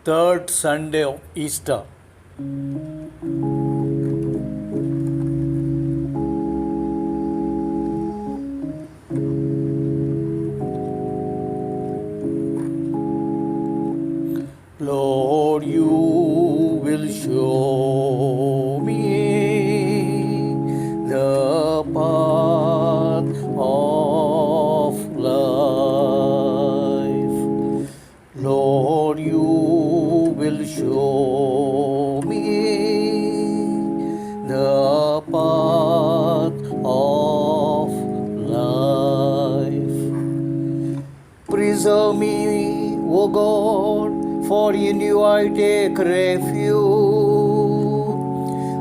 Third Sunday of Easter. Lord, you will show me the path of life. Lord, you will show me the path of life. Preserve me, O God, for in you I take refuge.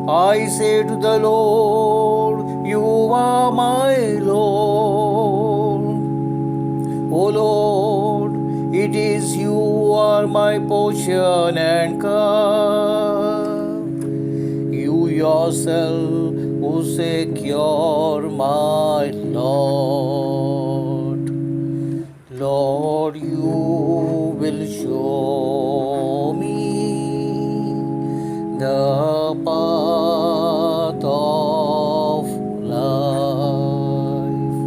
I say to the Lord, you are my Lord. O Lord, it is you who are my portion and cup. You yourself who secure my Lord. Lord, you will show me the path of life.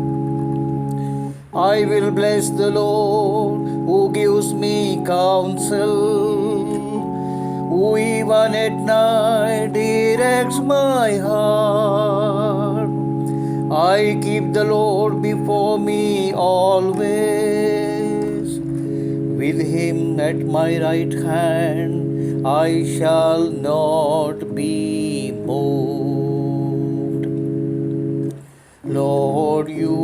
I will bless the Lord who gives me counsel, who even at night directs my heart. I keep the Lord before me always. With him at my right hand, I shall not be moved. Lord, you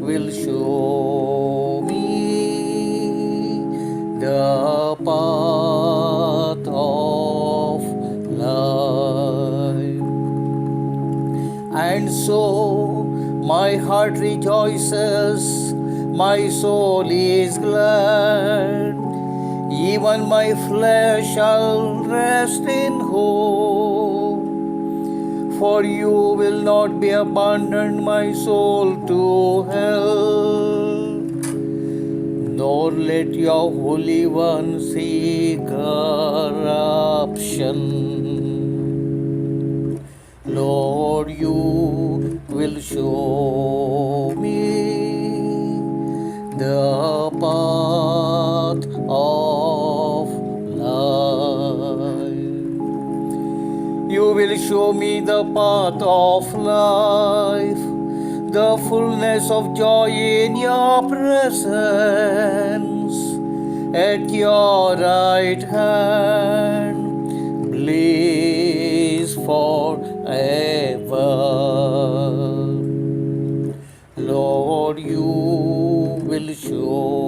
will show me the path of life. And so my heart rejoices, my soul is glad, even my flesh shall rest in hope. For you will not be abandoned my soul to hell, nor let your Holy One see corruption. Lord, you will show me the path of life. You will show me the path of life, the fullness of joy in your presence, at your right hand, bliss forever. Lord, you will show